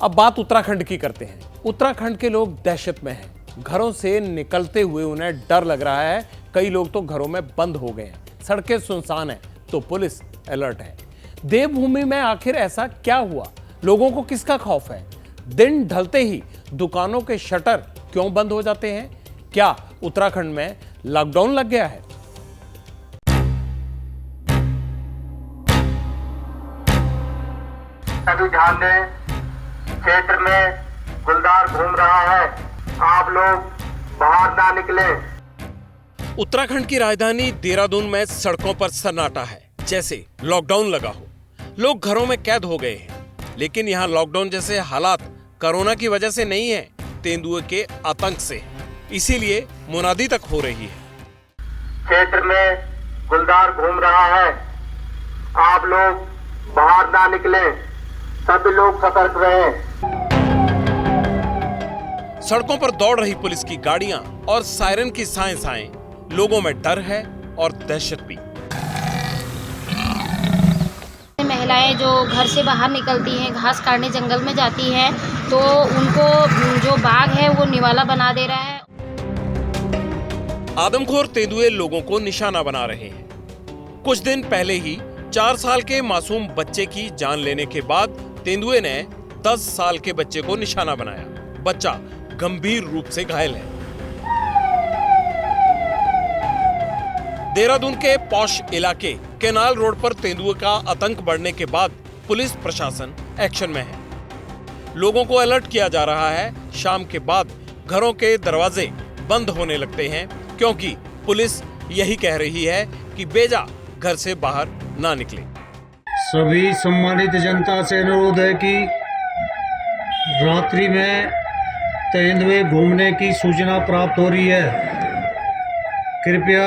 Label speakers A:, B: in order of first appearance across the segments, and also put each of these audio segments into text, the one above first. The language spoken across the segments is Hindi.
A: अब बात उत्तराखंड की करते हैं। उत्तराखंड के लोग दहशत में हैं। घरों से निकलते हुए उन्हें डर लग रहा है। कई लोग तो घरों में बंद हो गए हैं। सड़कें सुनसान हैं तो पुलिस अलर्ट है। देवभूमि में आखिर ऐसा क्या हुआ? लोगों को किसका खौफ है? दिन ढलते ही दुकानों के शटर क्यों बंद हो जाते हैं? क्या उत्तराखंड में लॉकडाउन लग गया है?
B: सभी ध्यान दें, क्षेत्र में गुलदार घूम रहा है, आप लोग बाहर ना निकलें।
A: उत्तराखंड की राजधानी देहरादून में सड़कों पर सन्नाटा है, जैसे लॉकडाउन लगा हो। लोग घरों में कैद हो गए हैं, लेकिन यहाँ लॉकडाउन जैसे हालात कोरोना की वजह से नहीं है, तेंदुए के आतंक से। इसीलिए मुनादी तक हो रही है।
B: क्षेत्र में गुलदार घूम रहा है, आप लोग बाहर ना निकलें, सभी लोग सतर्क रहें।
A: सड़कों पर दौड़ रही पुलिस की गाड़ियां और सायरन की साएं लोगों में डर है और दहशत भी।
C: महिलाएं जो घर से बाहर निकलती हैं, घास काटने जंगल में जाती हैं, तो उनको जो बाघ है वो निवाला बना दे रहा है।
A: आदमखोर तेंदुए लोगों को निशाना बना रहे हैं। कुछ दिन पहले ही 4 साल के मासूम बच्चे की जान लेने के बाद तेंदुए ने 10 साल के बच्चे को निशाना बनाया। बच्चा गंभीर रूप से घायल है। देहरादून के पॉश इलाके केनाल रोड पर तेंदुए का आतंक बढ़ने के बाद पुलिस प्रशासन एक्शन में है। लोगों को अलर्ट किया जा रहा है। शाम के बाद घरों के दरवाजे बंद होने लगते हैं, क्योंकि पुलिस यही कह रही है कि बेजा घर से बाहर ना निकले।
D: सभी सम्मानित जनता से अनुरोध है कि रात्रि में तेंदुए घूमने की सूचना प्राप्त हो रही है, कृपया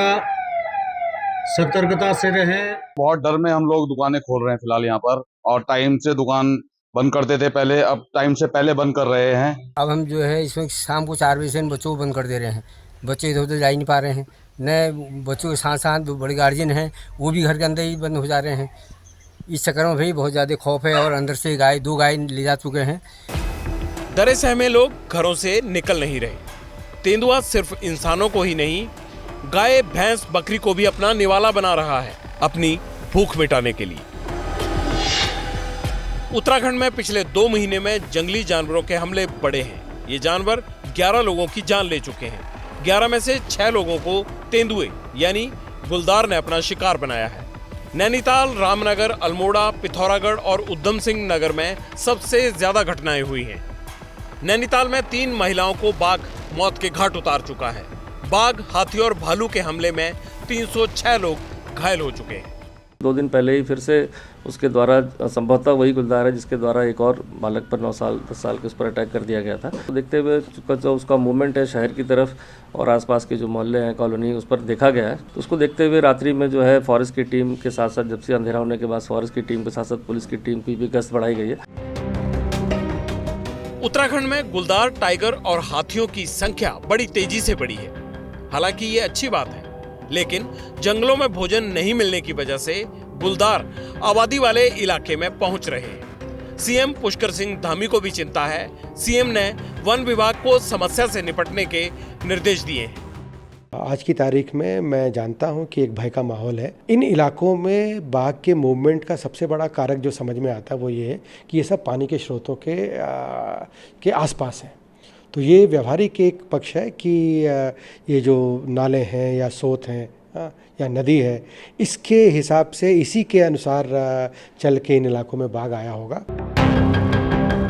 D: सतर्कता से रहें।
E: बहुत डर में हम लोग दुकानें खोल रहे हैं फिलहाल यहाँ पर, और टाइम से दुकान बंद करते थे पहले, अब टाइम से पहले बंद कर रहे हैं।
F: अब हम जो है इसमें शाम को 4 बजे से बच्चों को बंद कर दे रहे हैं। बच्चे इधर उधर जा ही नहीं पा रहे हैं। नए बच्चों के साथ साथ जो बड़े गार्जियन हैं वो भी घर के अंदर ही बंद हो जा रहे हैं। इस चक्कर में भी बहुत ज़्यादा खौफ है, और अंदर से 2 गाय ले जा चुके हैं।
A: डरे सहमे लोग घरों से निकल नहीं रहे। तेंदुआ सिर्फ इंसानों को ही नहीं, गाय, भैंस, बकरी को भी अपना निवाला बना रहा है, अपनी भूख मिटाने के लिए। उत्तराखंड में पिछले 2 महीने में जंगली जानवरों के हमले बढ़े हैं। ये जानवर 11 लोगों की जान ले चुके हैं। 11 में से 6 लोगों को तेंदुए यानी गुलदार ने अपना शिकार बनाया है। नैनीताल, रामनगर, अल्मोड़ा, पिथौरागढ़ और उधम सिंह नगर में सबसे ज्यादा घटनाएं हुई हैं। नैनीताल में 3 महिलाओं को बाघ मौत के घाट उतार चुका है। बाघ, हाथी और भालू के हमले में 306 लोग घायल हो चुके हैं।
G: 2 दिन पहले ही फिर से उसके द्वारा संभवतः वही गुलदार है जिसके द्वारा एक और बालक पर 9 साल 10 साल के उस पर अटैक कर दिया गया था। तो देखते हुए चूँकि जो उसका मूवमेंट है शहर की तरफ और आसपास के जो मोहल्ले हैं, कॉलोनी, उस पर देखा गया है, तो उसको देखते हुए रात्रि में जो है फॉरेस्ट की टीम के साथ साथ, जब से अंधेरा होने के बाद फॉरेस्ट की टीम के साथ साथ पुलिस की टीम की भी गश्त बढ़ाई गई है।
A: उत्तराखंड में गुलदार, टाइगर और हाथियों की संख्या बड़ी तेजी से बढ़ी है। हालांकि ये अच्छी बात है, लेकिन जंगलों में भोजन नहीं मिलने की वजह से गुलदार आबादी वाले इलाके में पहुंच रहे हैं। सीएम पुष्कर सिंह धामी को भी चिंता है। सीएम ने वन विभाग को समस्या से निपटने के निर्देश दिए हैं।
H: आज की तारीख में मैं जानता हूं कि एक भय का माहौल है। इन इलाकों में बाघ के मूवमेंट का सबसे बड़ा कारक जो समझ में आता है वो ये है कि ये सब पानी के स्रोतों के आसपास हैं। तो ये व्यवहारिक एक पक्ष है कि ये जो नाले हैं या सोत हैं या नदी है, इसके हिसाब से, इसी के अनुसार चल के इन इलाकों में बाघ आया होगा।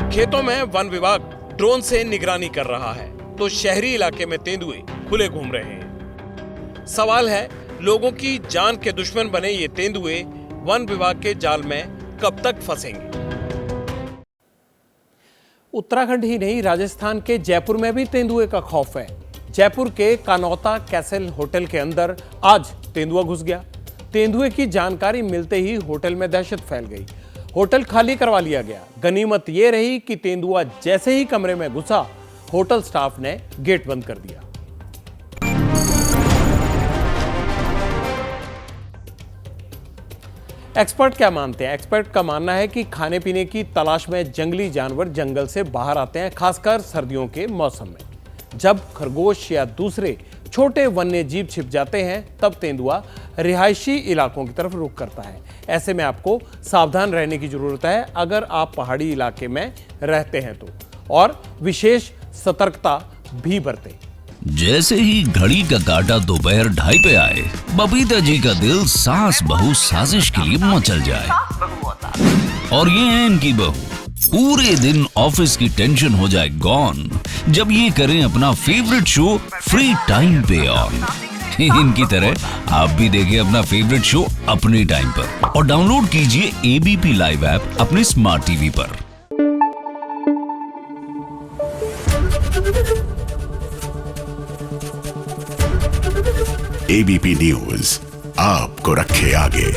A: खेतों में वन विभाग ड्रोन से निगरानी कर रहा है, तो शहरी इलाके में तेंदुए खुले घूम रहे हैं। सवाल है, लोगों की जान के दुश्मन बने ये तेंदुए वन विभाग के जाल में कब तक फंसेंगे? उत्तराखंड ही नहीं, राजस्थान के जयपुर में भी तेंदुए का खौफ है। जयपुर के कानौता कैसल होटल के अंदर आज तेंदुआ घुस गया। तेंदुए की जानकारी मिलते ही होटल में दहशत फैल गई। होटल खाली करवा लिया गया। गनीमत यह रही कि तेंदुआ जैसे ही कमरे में घुसा, होटल स्टाफ ने गेट बंद कर दिया। एक्सपर्ट क्या मानते हैं? एक्सपर्ट का मानना है कि खाने पीने की तलाश में जंगली जानवर जंगल से बाहर आते हैं, खासकर सर्दियों के मौसम में। जब खरगोश या दूसरे छोटे वन्य जीव छिप जाते हैं, तब तेंदुआ रिहायशी इलाकों की तरफ रुख करता है। ऐसे में आपको सावधान रहने की जरूरत है अगर आप पहाड़ी इलाके में रहते हैं तो, और विशेष सतर्कता भी बरतें।
I: जैसे ही घड़ी का काटा दोपहर 2:30 पे आए, बबीता जी का दिल सास बहू साजिश के लिए मचल जाए। और ये है इनकी बहू, पूरे दिन ऑफिस की टेंशन हो जाए गॉन जब ये करें अपना फेवरेट शो फ्री टाइम पे ऑन। इनकी तरह आप भी देखिए अपना फेवरेट शो अपने टाइम पर और डाउनलोड कीजिए एबीपी लाइव ऐप अपने स्मार्ट टीवी पर।
J: एबीपी न्यूज आपको रखे आगे।